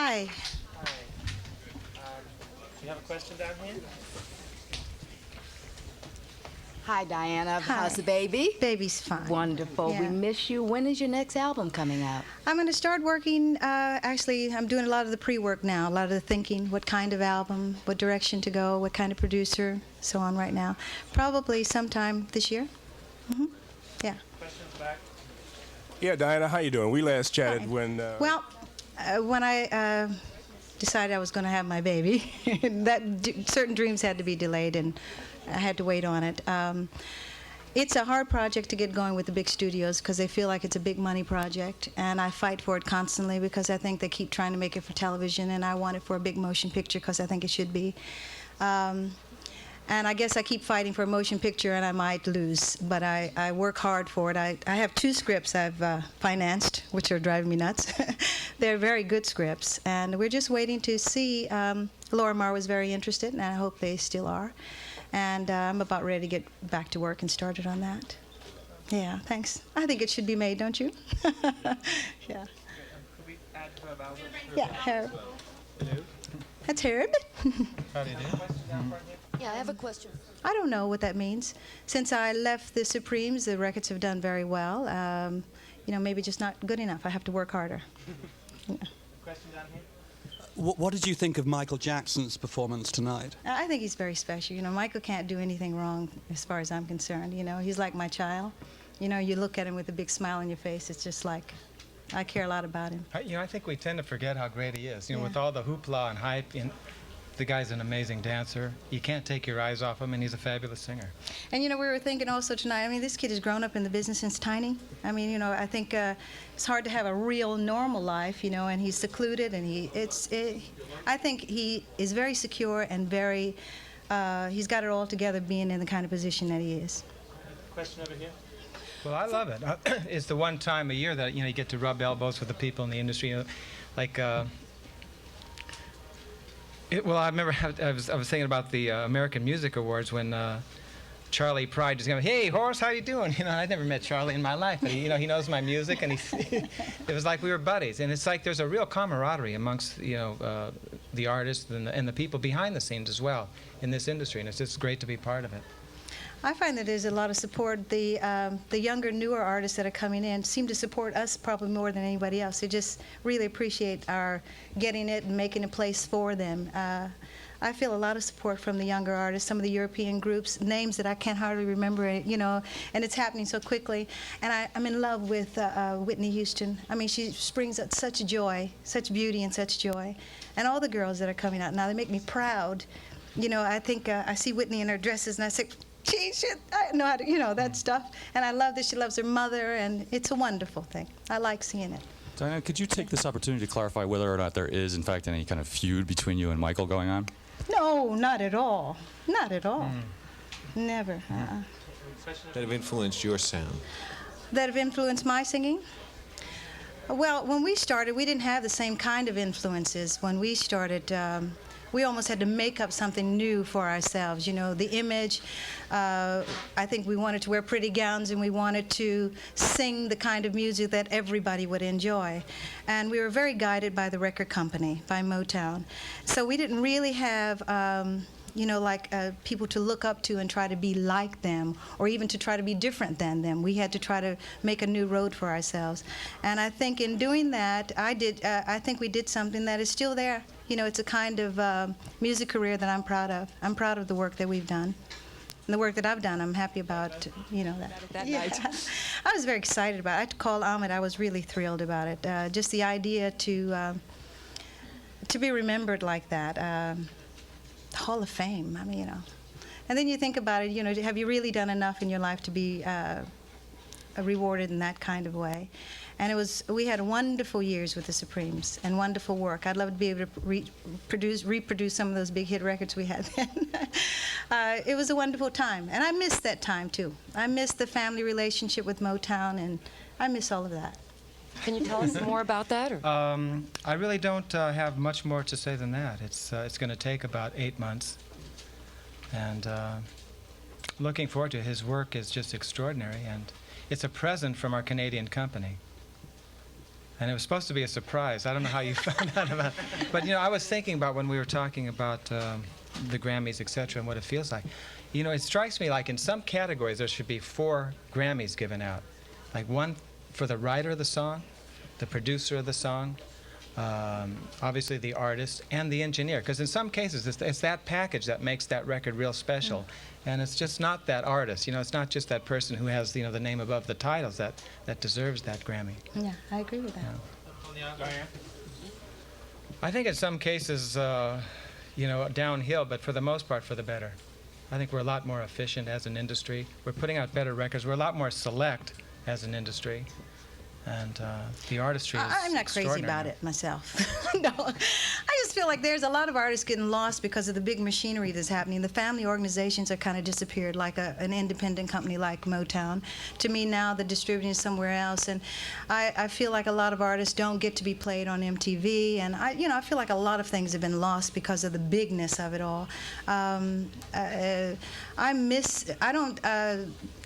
Hi. Hi. You have a question down here? Hi, Diana. Hi. How's the baby? Baby's fine. Wonderful. Yeah. We miss you. When is your next album coming out? I'm going to start working. Actually, I'm doing a lot of the pre-work now, a lot of the thinking, what kind of album, what direction to go, what kind of producer, so on right now. Probably sometime this year. Yeah. Questions back? Yeah, Diana, how you doing? We last chatted Fine. when... When I decided I was going to have my baby, certain dreams had to be delayed, and I had to wait on it. It's a hard project to get going with the big studios because they feel like it's a big money project, and I fight for it constantly because I think they keep trying to make it for television, and I want it for a big motion picture because I think it should be. And I guess I keep fighting for a motion picture, and I might lose, but I work hard for it. I have 2 scripts I've financed, which are driving me nuts. They're very good scripts, and we're just waiting to see. Laura Marr was very interested, and I hope they still are. And I'm about ready to get back to work and started on that. Yeah, thanks. I think it should be made, don't you? Yeah. Could we add to about Yeah, Herb. Hello. That's Herb. How do you do? Questions down front here? Yeah, I have a question. I don't know what that means. Since I left the Supremes, the records have done very well. Maybe just not good enough. I have to work harder. Yeah. Question down here? What did you think of Michael Jackson's performance tonight? I think he's very special. Michael can't do anything wrong as far as I'm concerned. He's like my child. You look at him with a big smile on your face. It's just like, I care a lot about him. I think we tend to forget how great he is. Yeah. With all the hoopla and hype, the guy's an amazing dancer. You can't take your eyes off him, and he's a fabulous singer. And we were thinking also tonight, this kid has grown up in the business since tiny. I think it's hard to have a real normal life, and he's secluded, and I think he is very secure and very, he's got it all together being in the kind of position that he is. Question over here? Well, I love it. It's the one time a year that you get to rub elbows with the people in the industry. I remember I was thinking about the American Music Awards when Charlie Pride just going, "Hey, Horace, how you doing?" I'd never met Charlie in my life, but he knows my music, and it was like we were buddies. And it's like there's a real camaraderie amongst the artists and the people behind the scenes as well in this industry, and it's just great to be part of it. I find that there's a lot of support. The younger, newer artists that are coming in seem to support us probably more than anybody else. They just really appreciate our getting it and making a place for them. I feel a lot of support from the younger artists, some of the European groups, names that I can't hardly remember, and it's happening so quickly. And I'm in love with Whitney Houston. She brings out such joy, such beauty and such joy. And all the girls that are coming out now, they make me proud. I think I see Whitney in her dresses, and I say, I know how to, that stuff. And I love that she loves her mother, and it's a wonderful thing. I like seeing it. Diana, could you take this opportunity to clarify whether or not there is, in fact, any kind of feud between you and Michael going on? No, not at all. Not at all. Never. That have influenced your sound? That have influenced my singing? Well, when we started, we didn't have the same kind of influences. When we started, we almost had to make up something new for ourselves. The image, I think we wanted to wear pretty gowns, and we wanted to sing the kind of music that everybody would enjoy. And we were very guided by the record company, by Motown. So we didn't really have people to look up to and try to be like them, or even to try to be different than them. We had to try to make a new road for ourselves. And I think in doing that, I think we did something that is still there. It's a kind of music career that I'm proud of. I'm proud of the work that we've done. And the work that I've done, I'm happy about, that. Night. I was very excited about it. I had to call Ahmed. I was really thrilled about it. Just the idea to be remembered like that. Hall of Fame, And then you think about it, have you really done enough in your life to be rewarded in that kind of way? And we had wonderful years with the Supremes and wonderful work. I'd love to be able to reproduce some of those big hit records we had then. It was a wonderful time, and I miss that time too. I miss the family relationship with Motown, and I miss all of that. Can you tell us more about that? Or? I really don't have much more to say than that. It's going to take about 8 months, and looking forward to it. His work is just extraordinary, and it's a present from our Canadian company. And it was supposed to be a surprise. I don't know how you found out about it. But, you know, I was thinking about when we were talking about the Grammys, etc., and what it feels like. You know, it strikes me like in some categories there should be 4 Grammys given out. Like one for the writer of the song, the producer of the song, obviously the artist, and the engineer. Because in some cases it's that package that makes that record real special. And it's just not that artist. You know, it's not just that person who has, you know, the name above the titles that deserves that Grammy. Yeah, I agree with that. I think in some cases, you know, downhill, but for the most part, for the better. I think we're a lot more efficient as an industry. We're putting out better records. We're a lot more select as an industry. And the artistry is I'm not crazy extraordinary. about it myself. No, I just feel like there's a lot of artists getting lost because of the big machinery that's happening. The family organizations are kind of disappeared, like an independent company like Motown. To me now, the distributing is somewhere else, and I feel like a lot of artists don't get to be played on MTV, and I feel like a lot of things have been lost because of the bigness of it all.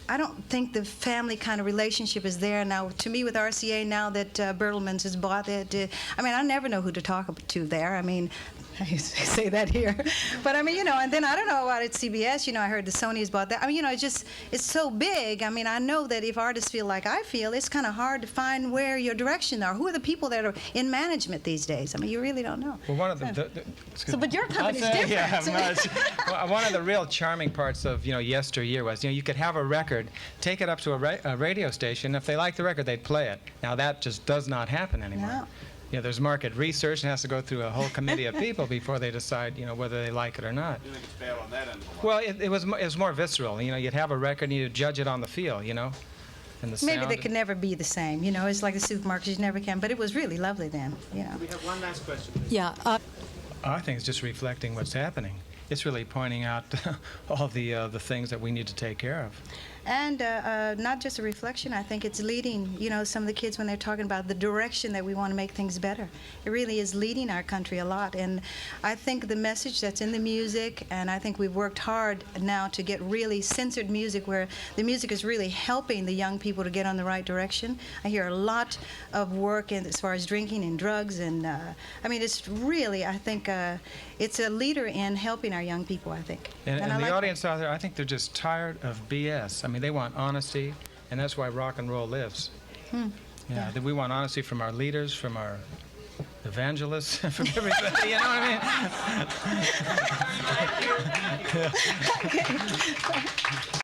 I don't think the family kind of relationship is there now. To me, with RCA, now that Bertelmann's has bought it, I mean, I never know who to talk to there. I mean, I say that here, but I mean, you know, and then I don't know about it, CBS. You know, I heard the Sony's bought that. I mean, you know, it's so big. I mean, I know that if artists feel like I feel, it's kind of hard to find where your direction are. Who are the people that are in management these days? I mean, you really don't know. Well, one of So, but your company's different. Yeah, so well, one of the real charming parts of, you know, yesteryear was, you know, you could have a record, take it up to a radio station. If they liked the record, they'd play it. Now that just does not happen anymore. No. You know, there's market research and has to go through a whole committee of people before they decide, you know, whether they like it or not. You think it's bad on that end of the line? Well, it was more visceral. You know, you'd have a record and you'd judge it on the feel, you know, and the Maybe sound. they could never be the same. You know, it's like the supermarkets, you never can. But it was really lovely then, you know. We have one last question, please. Yeah. I think it's just reflecting what's happening. It's really pointing out all the things that we need to take care of. And not just a reflection, I think it's leading, you know, some of the kids when they're talking about the direction that we want to make things better. It really is leading our country a lot. And I think the message that's in the music, and I think we've worked hard now to get really censored music where the music is really helping the young people to get on the right direction. I hear a lot of work as far as drinking and drugs, and I mean, it's really, I think, it's a leader in helping our young people, I think. And I the like audience out there, I think they're just tired of BS. I mean, they want honesty, and that's why rock and roll lives. Yeah, that we want honesty from our leaders, from our evangelists, from everybody, you know what I mean?